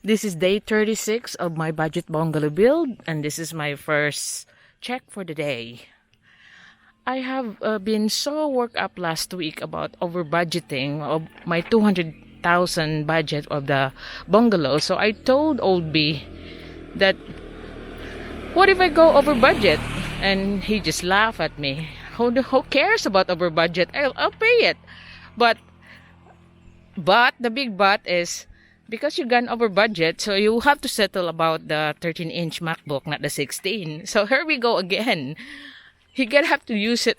This is day 36 of my budget bungalow build, and this is my first check for the day. I have been so worked up last week about over budgeting of my 200,000 budget of the bungalow. So I told Old B that what if I go over budget? And he just laughed at me. Who cares about over budget? I'll pay it. But the big but is, because you gone over budget, so you have to settle about the 13-inch MacBook, not the 16. So here we go again. He gonna have to use it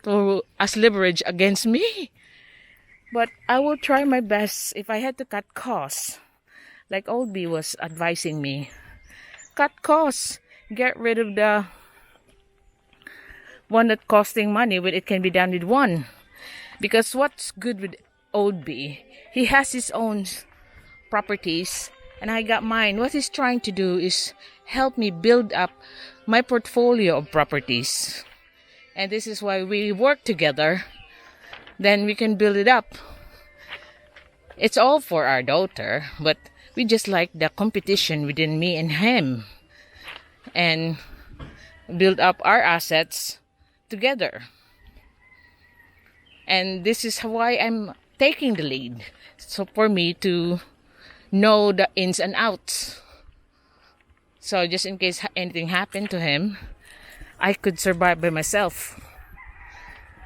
as leverage against me. But I will try my best. If I had to cut costs, like Old B was advising me, cut costs. Get rid of the one that costing money when it can be done with one. Because what's good with Old B, he has his own properties and I got mine. What he's trying to do is help me build up my portfolio of properties. And this is why we work together. Then we can build it up. It's all for our daughter, but we just like the competition within me and him. And build up our assets together. And this is why I'm taking the lead. So for me to know the ins and outs. So just in case anything happened to him, I could survive by myself.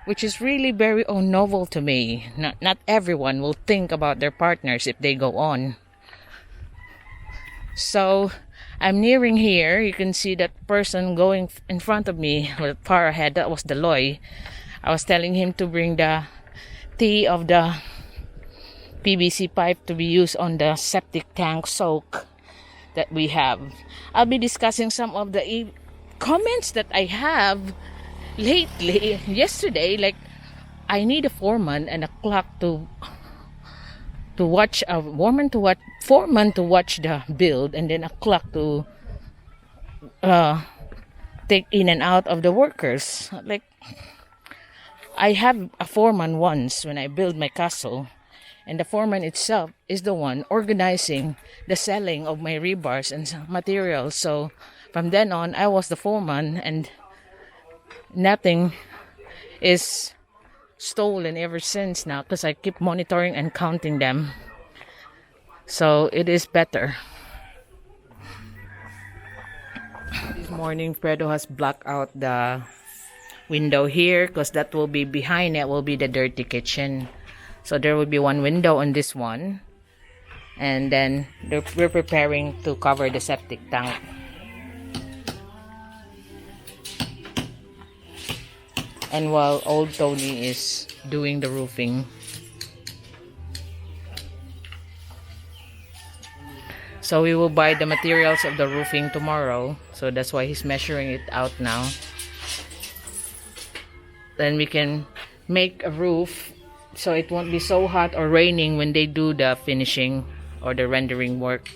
Which is really very novel to me. Not everyone will think about their partners if they go on. So I'm nearing here. You can see that person going in front of me, well, far ahead. That was Deloy. I was telling him to bring the T of the PVC pipe to be used on the septic tank soak that we have. I'll be discussing some of the comments that I have lately. Yesterday, like, I need a foreman and a clock to watch, a foreman to watch the build, and then a clock to take in and out of the workers. Like, I have a foreman once when I build my castle, and the foreman itself is the one organizing the selling of my rebars and materials. So from then on, I was the foreman, and nothing is stolen ever since now because I keep monitoring and counting them. So it is better. This morning, Fredo has blocked out the window here because that will be behind it will be the dirty kitchen. So there will be one window on this one. And then we're preparing to cover the septic tank. And while old Tony is doing the roofing. So we will buy the materials of the roofing tomorrow. So that's why he's measuring it out now. Then we can make a roof so it won't be so hot or raining when they do the finishing or the rendering work.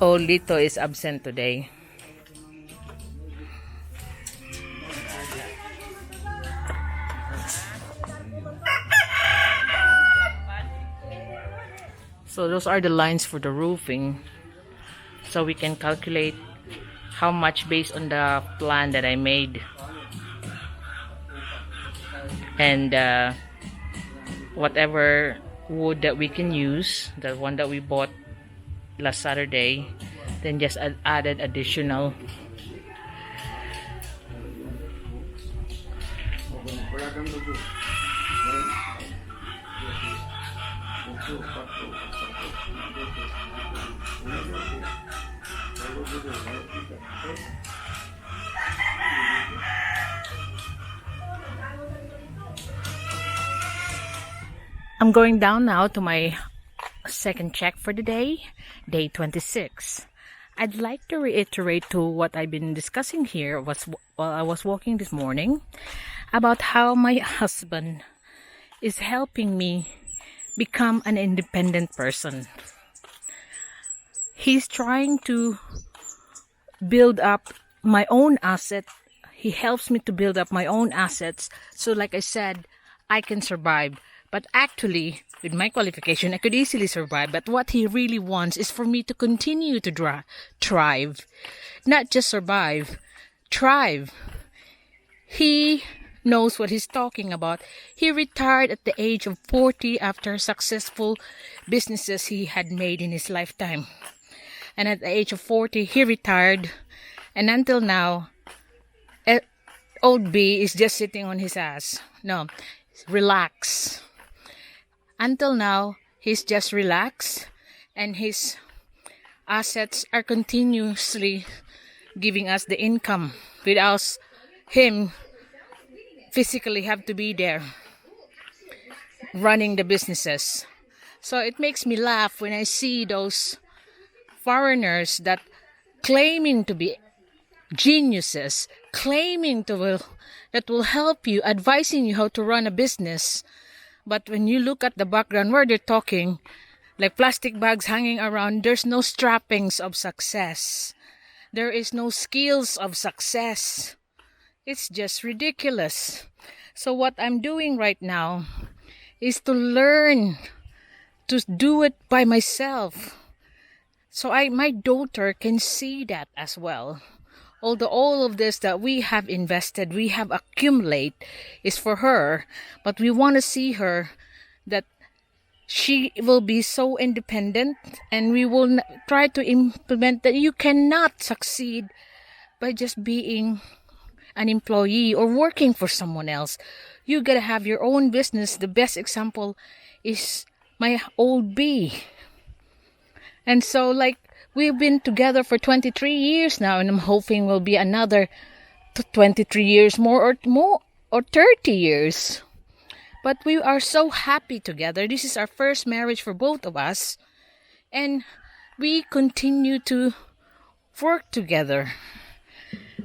Old Lito is absent today. So those are the lines for the roofing. So we can calculate how much based on the plan that I made. And whatever wood that we can use, the one that we bought last Saturday, then just added additional. I'm going down now to my second check for the day, day 26. I'd like to reiterate to what I've been discussing here while I was walking this morning about how my husband is helping me become an independent person. He's trying to build up my own asset. He helps me to build up my own assets. So like I said, I can survive. But actually, with my qualification, I could easily survive. But what he really wants is for me to continue to thrive. Not just survive, thrive. He knows what he's talking about. He retired at the age of 40 after successful businesses he had made in his lifetime. And at the age of 40, he retired. And until now, old B is just sitting on his ass. No, relax. Until now, he's just relaxed. And his assets are continuously giving us the income without him physically have to be there running the businesses. So it makes me laugh when I see those foreigners that claiming to be geniuses, claiming that will help you, advising you how to run a business. But when you look at the background where they're talking, like plastic bags hanging around, there's no trappings of success. There is no skills of success. It's just ridiculous. So what I'm doing right now is to learn to do it by myself. So my daughter can see that as well. Although all of this that we have invested, we have accumulated is for her, but we want to see her that she will be so independent, and we will try to implement that you cannot succeed by just being an employee or working for someone else. You gotta have your own business. The best example is my old B. And so like we've been together for 23 years now, and I'm hoping will be another 23 years more or 30 years. But we are so happy together. This is our first marriage for both of us, and we continue to work together.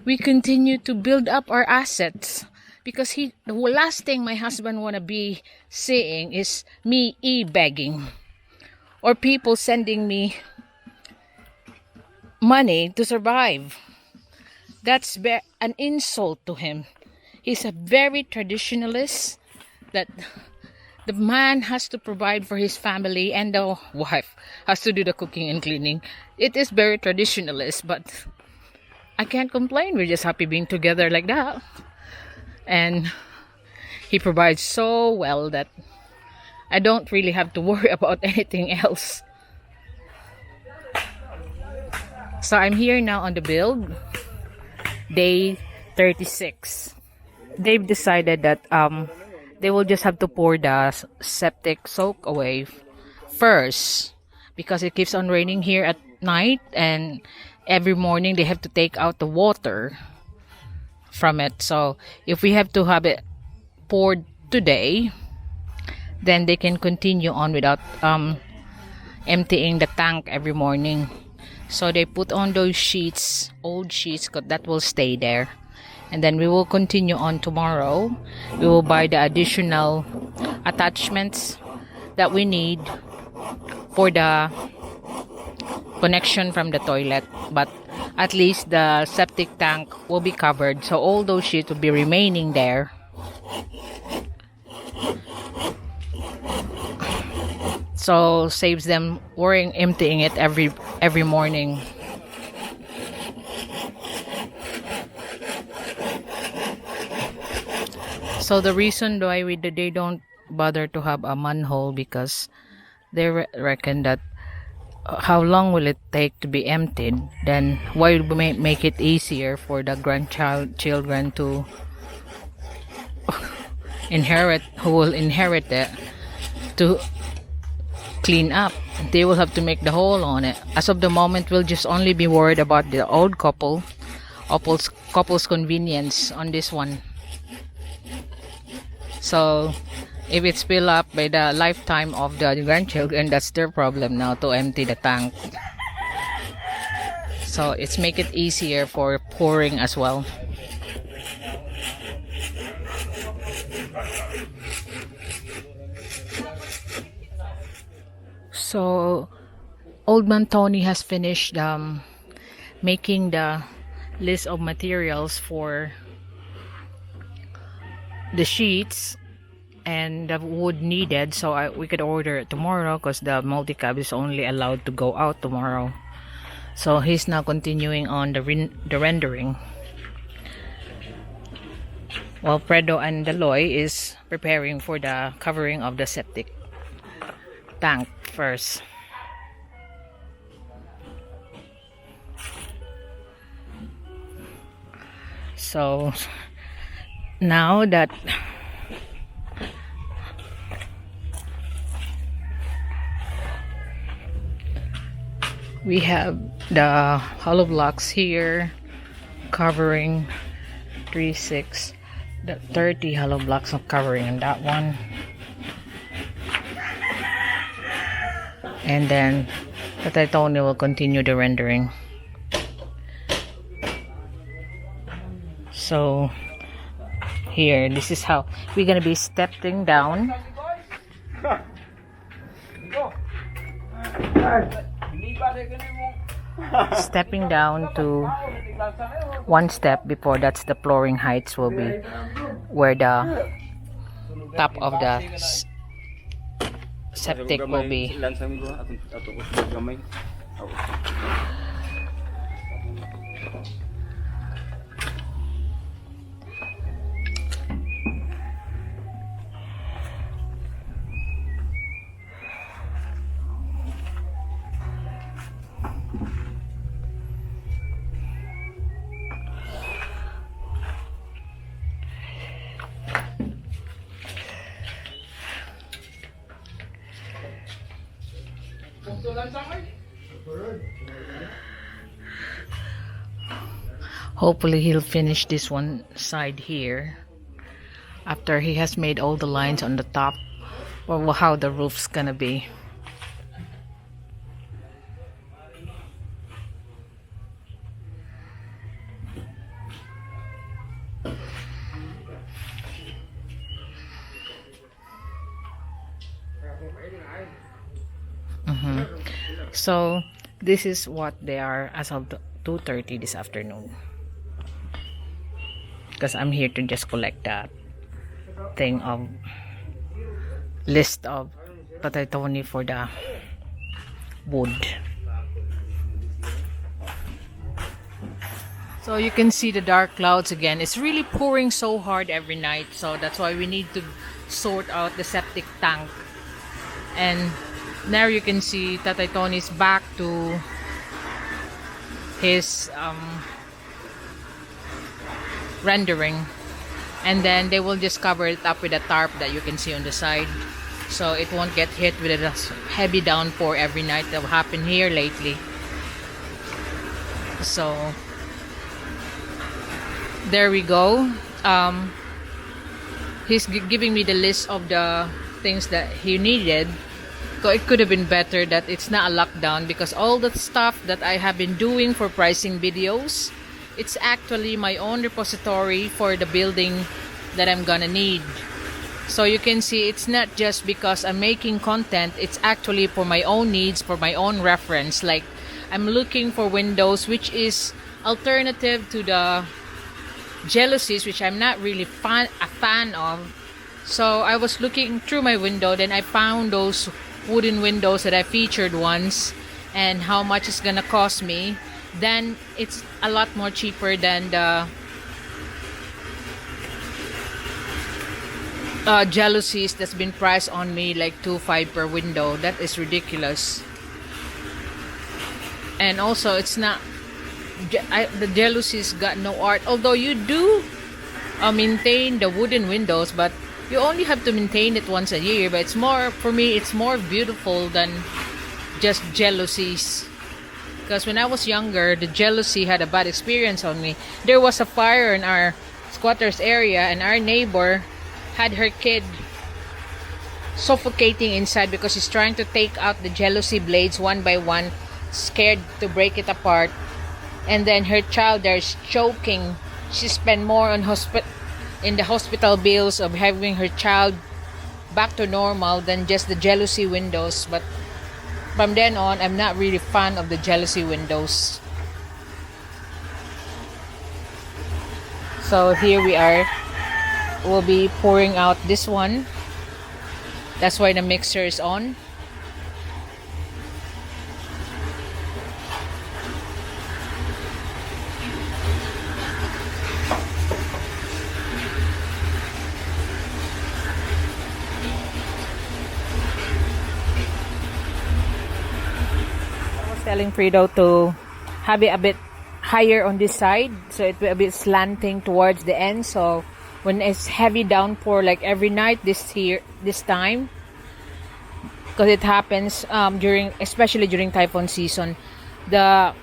We continue to build up our assets, because the last thing my husband want to be seeing is me begging or people sending me money to survive. That's an insult to him. He's a very traditionalist, that the man has to provide for his family and the wife has to do the cooking and cleaning. It is very traditionalist, but I can't complain. We're just happy being together like that. And he provides so well that I don't really have to worry about anything else. So I'm here now on the build, day 36. They've decided that they will just have to pour the septic soak away first, because it keeps on raining here at night, and every morning they have to take out the water from it. So if we have to have it poured today, then they can continue on without emptying the tank every morning. So they put on those sheets, old sheets, that will stay there. And then we will continue on tomorrow. We will buy the additional attachments that we need for the connection from the toilet. But at least the septic tank will be covered. So all those sheets will be remaining there. So saves them worrying, emptying it every morning. So the reason why they don't bother to have a manhole, because they reckon that how long will it take to be emptied? Then why make it easier for the children to who will inherit it, to clean up? They will have to make the hole on it. As of the moment, we'll just only be worried about the old couple's convenience on this one. So if it's filled up by the lifetime of the grandchildren, that's their problem now to empty the tank. So it's make it easier for pouring as well. So Old Man Tony has finished making the list of materials for the sheets and the wood needed, so we could order it tomorrow because the multi-cab is only allowed to go out tomorrow. So he's now continuing on the rendering, while Fredo and Deloy is preparing for the covering of the septic tank first. So now that we have the hollow blocks here covering 3, 6, the 30 hollow blocks of covering in that one, and then the Titoni will continue the rendering. So here, this is how we're gonna be stepping down. Stepping down to one step before that's the flooring heights will be where the top of the septic will be. Hopefully he'll finish this one side here after he has made all the lines on the top, or how the roof's gonna be. So this is what they are as of 2:30 this afternoon, because I'm here to just collect that thing of list of Titoni for the wood. So you can see the dark clouds again. It's really pouring so hard every night, so that's why we need to sort out the septic tank. And now you can see Tatay Tony's back to his rendering, and then they will just cover it up with a tarp that you can see on the side, so it won't get hit with a heavy downpour every night that will happen here lately. So there we go. He's giving me the list of the things that he needed. So it could have been better that it's not a lockdown, because all the stuff that I have been doing for pricing videos, it's actually my own repository for the building that I'm gonna need. So you can see it's not just because I'm making content, it's actually for my own needs, for my own reference. Like, I'm looking for windows which is alternative to the jealousies, which I'm not really a fan of. So I was looking through my window, then I found those wooden windows that I featured once, and how much it's gonna cost me. Then it's a lot more cheaper than the jealousies that's been priced on me like $2.5 per window. That is ridiculous. And also it's not the jealousies got no art, although you do maintain the wooden windows, but you only have to maintain it once a year. But it's more, for me, it's more beautiful than just jealousies. Because when I was younger, the jealousy had a bad experience on me. There was a fire in our squatters area, and our neighbor had her kid suffocating inside because she's trying to take out the jealousy blades one by one, scared to break it apart. And then her child there is choking. She spent more on in the hospital bills of having her child back to normal than just the jealousy windows. But from then on, I'm not really fan of the jealousy windows. So here we are. We'll be pouring out this one. That's why the mixer is on. Telling Fredo to have it a bit higher on this side, so it will a bit slanting towards the end. So when it's heavy downpour like every night this time, because it happens especially during typhoon season, the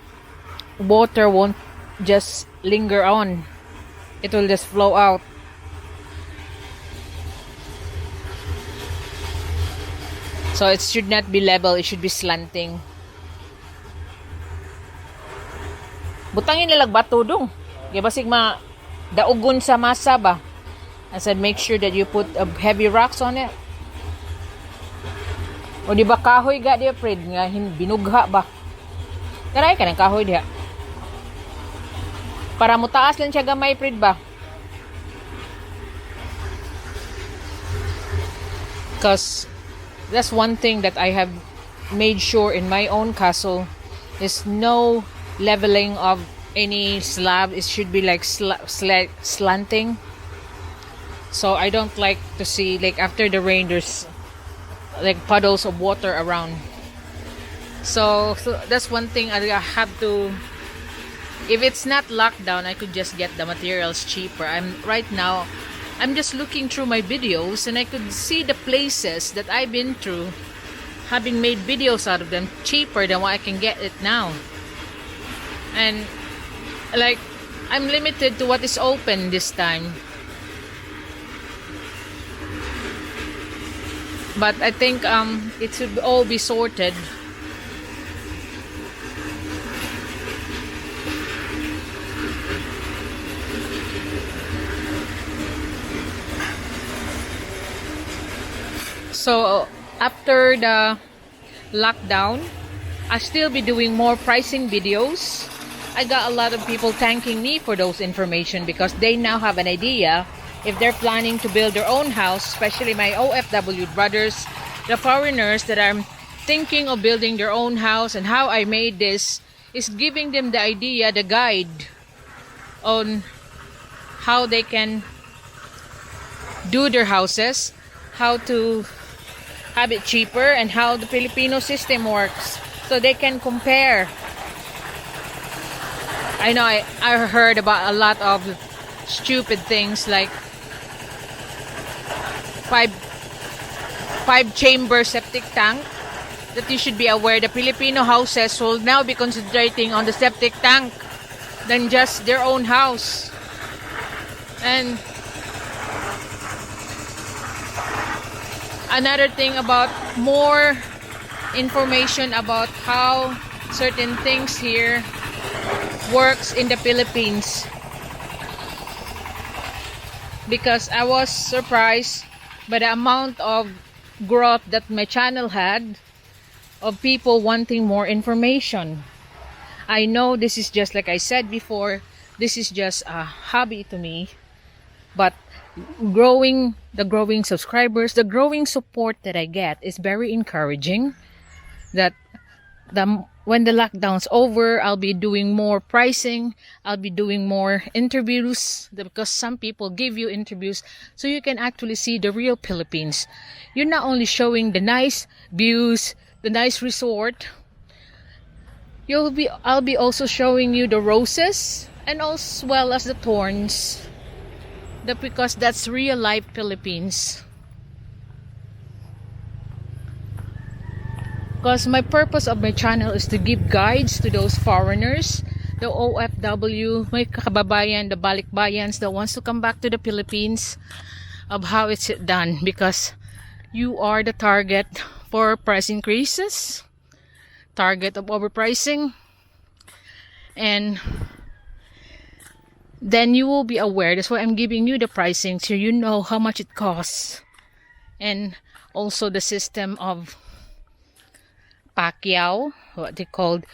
water won't just linger on, it will just flow out. So it should not be level, it should be slanting. Butangin nilag bato dong. Kaya basig daugon sa masa ba. I said make sure that you put heavy rocks on it. O di ba kahoy ga diya, Fred, nga binugha ba. Taray ka ng kahoy diya. Para mo taas lang siya gamay, Fred ba. Because that's one thing that I have made sure in my own castle is no leveling of any slab. It should be like slanting. So I don't like to see like after the rain there's like puddles of water around. So that's one thing I have to. If it's not locked down, I could just get the materials cheaper. Right now I'm just looking through my videos and I could see the places that I've been through, having made videos out of them cheaper than what I can get it now. And like I'm limited to what is open this time, but I think it should all be sorted. So after the lockdown, I'll still be doing more pricing videos. I got a lot of people thanking me for those information because they now have an idea if they're planning to build their own house, especially my OFW brothers, the foreigners that are thinking of building their own house. And how I made this is giving them the idea, the guide on how they can do their houses, how to have it cheaper, and how the Filipino system works, so they can compare. I know I heard about a lot of stupid things like five chamber septic tank, that you should be aware the Filipino houses will now be concentrating on the septic tank than just their own house. And another thing about more information about how certain things here works in the Philippines, because I was surprised by the amount of growth that my channel had of people wanting more information. I know this is just like I said before, this is just a hobby to me, but the growing subscribers, the growing support that I get is very encouraging. That when the lockdown's over, I'll be doing more pricing, I'll be doing more interviews, because some people give you interviews so you can actually see the real Philippines. You're not only showing the nice views, the nice resort, I'll be also showing you the roses and as well as the thorns, because that's real life Philippines. Because my purpose of my channel is to give guides to those foreigners, the OFW, my kababayan, the balikbayans that wants to come back to the Philippines, of how it's done, because you are the target for price increases, target of overpricing, and then you will be aware. That's why I'm giving you the pricing, so you know how much it costs, and also the system of Pacquiao, what they called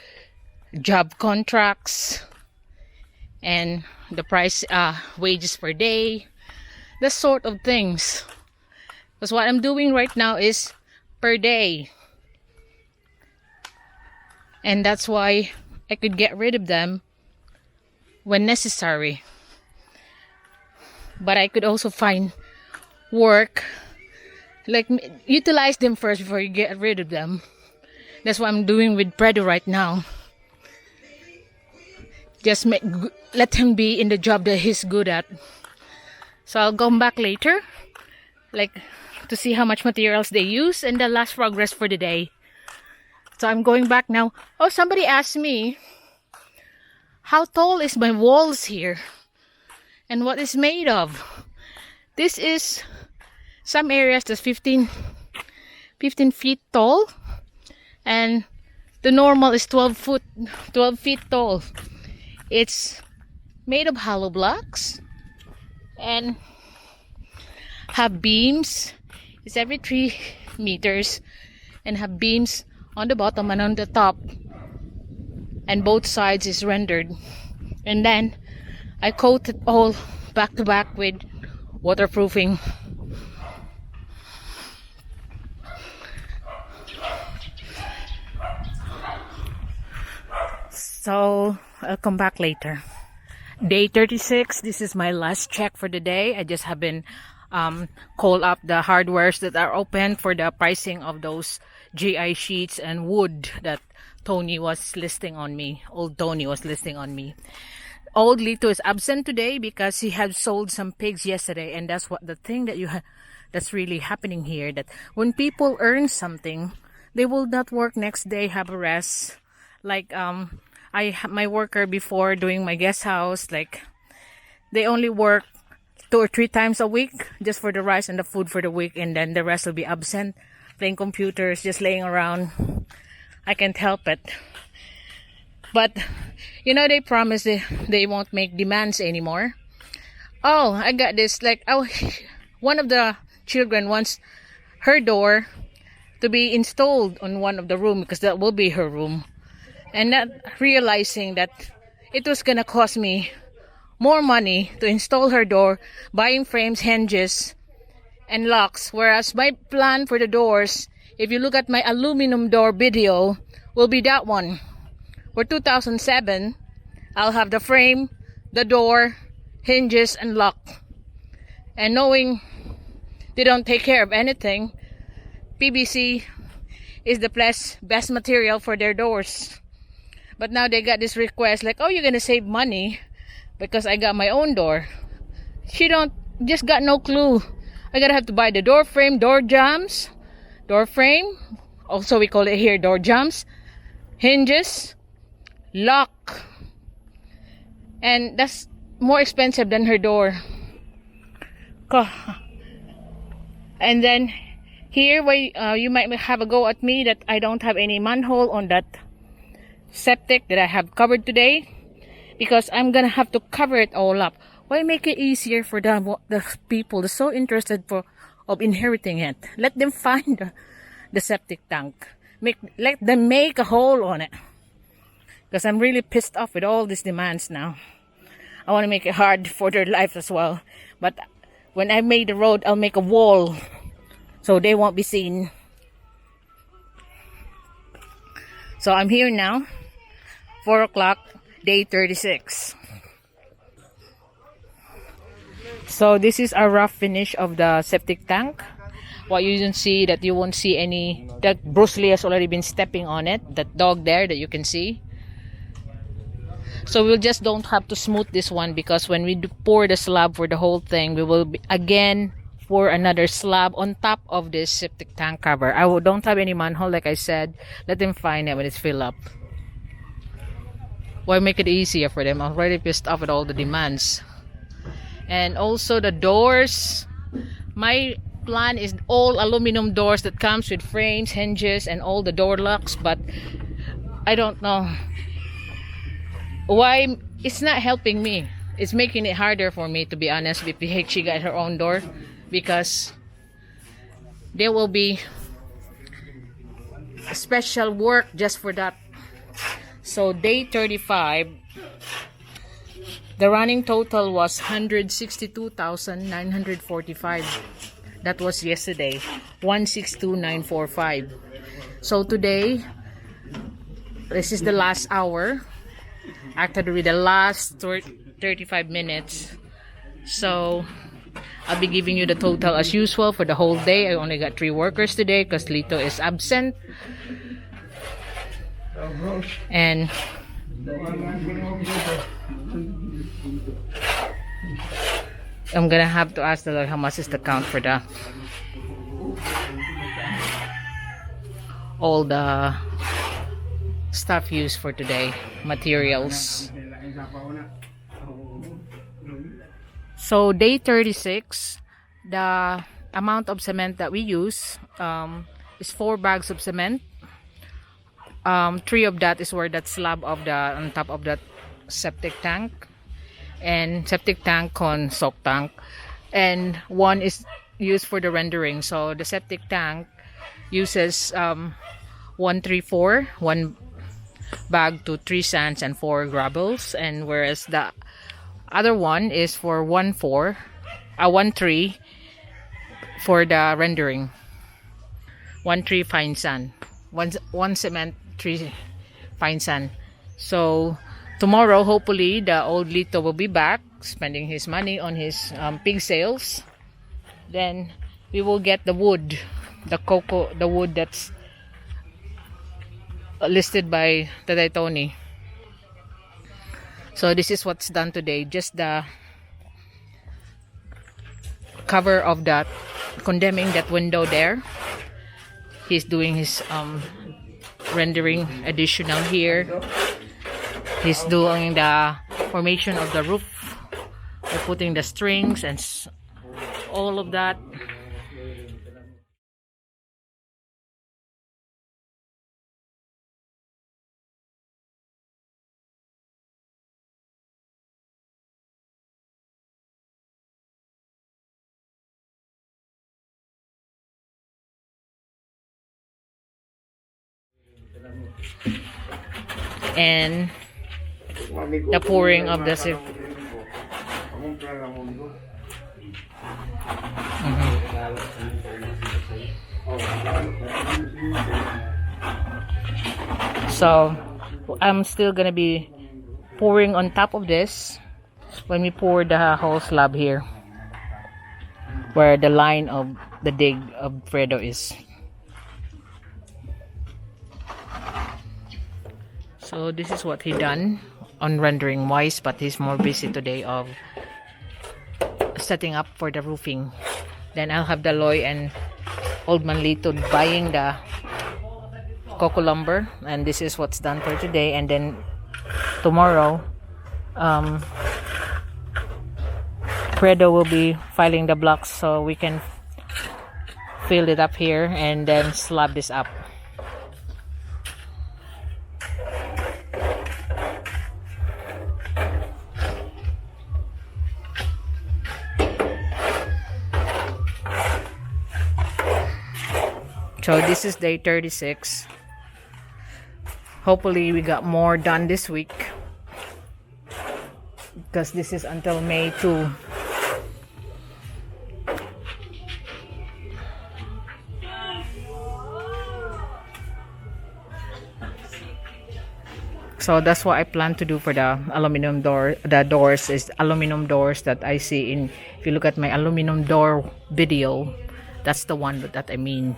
job contracts, and the price, wages per day, the sort of things. Because what I'm doing right now is per day. And that's why I could get rid of them when necessary. But I could also find work, like utilize them first before you get rid of them. That's what I'm doing with Predo right now. Just let him be in the job that he's good at. So I'll come back later, like to see how much materials they use and the last progress for the day. So I'm going back now. Oh, somebody asked me, how tall is my walls here? And what is made of? This is some areas that's 15 feet tall. And the normal is 12 feet tall. It's made of hollow blocks and have beams. It's every 3 meters and have beams on the bottom and on the top, and both sides is rendered. And then I coat it all back to back with waterproofing. So I'll come back later. Day 36. This is my last check for the day. I just have been call up the hardwares that are open for the pricing of those GI sheets and wood that Tony was listing on me. Old Tony was listing on me. Old Lito is absent today because he had sold some pigs yesterday, and that's what the thing that that's really happening here. That when people earn something, they will not work next day, have a rest. Like my worker before doing my guest house, like they only work 2 or 3 times a week just for the rice and the food for the week, and then the rest will be absent, playing computers, just laying around. I can't help it. But you know, they promise they won't make demands anymore. Oh, I got this. Like, oh, one of the children wants her door to be installed on one of the room because that will be her room. And not realizing that it was gonna cost me more money to install her door, buying frames, hinges, and locks. Whereas my plan for the doors, if you look at my aluminum door video, will be that one. For 2007, I'll have the frame, the door, hinges, and lock. And knowing they don't take care of anything, PVC is the best material for their doors. But now they got this request like, oh, you're gonna save money because I got my own door. She just got no clue. I gotta have to buy the door frame, door jambs, door frame. Also, we call it here door jambs, hinges, lock. And that's more expensive than her door. And then here, where you might have a go at me that I don't have any manhole on that septic that I have covered today, because I'm gonna have to cover it all up. Why make it easier for the people that's so interested of inheriting it? Let them find the septic tank. Let them make a hole on it. Because I'm really pissed off with all these demands now. I want to make it hard for their life as well. But when I made the road, I'll make a wall so they won't be seen. So I'm here now. 4 o'clock, day 36. So this is a rough finish of the septic tank. What you don't see, that you won't see any, that Bruce Lee has already been stepping on it. That dog there that you can see. So we'll just don't have to smooth this one, because when we pour the slab for the whole thing, we will again pour another slab on top of this septic tank cover. Don't have any manhole, like I said. Let them find it when it's filled up. Why make it easier for them? I'm already pissed off with all the demands. And also the doors. My plan is all aluminum doors that comes with frames, hinges, and all the door locks. But I don't know why it's not helping me. It's making it harder for me, to be honest, if she got her own door, because there will be special work just for that. So day 35, The running total was 162,945. That was yesterday, 162,945. So today, this is the last hour. Actually, the last 35 minutes. So I'll be giving you the total as usual for the whole day. I only got 3 workers today because Lito is absent. And I'm gonna have to ask the Lord how much is the count for the all the stuff used for today, materials. So day 36, the amount of cement that we use is 4 bags of cement. 3 of that is where that slab of the on top of that septic tank, and septic tank con soak tank, and 1 is used for the rendering. So the septic tank uses 134, 1 bag to 3 sands and 4 gravels, and whereas the other one is for 1-3 for the rendering, 1-3 fine sand, 1 cement, 3 fine sand. So tomorrow, hopefully, the old Lito will be back, spending his money on his pig sales. Then we will get the wood, the wood that's listed by Tatay Tony. So this is what's done today. Just the cover of that, condemning that window there. He's doing his rendering additional here. He's doing the formation of the roof. We're putting the strings and all of that. And the pouring of the So I'm still gonna be pouring on top of this when we pour the whole slab here, where the line of the dig of Fredo is. So this is what he done on rendering wise, but he's more busy today of setting up for the roofing. Then I'll have the Loy and Old Man Lito buying the coco lumber, and this is what's done for today. And then tomorrow, Fredo will be filing the blocks so we can fill it up here and then slab this up. So this is day 36. Hopefully we got more done this week, because this is until May 2. So that's what I plan to do for the aluminum door. The doors is aluminum doors that I see in, if you look at my aluminum door video, that's the one that I mean.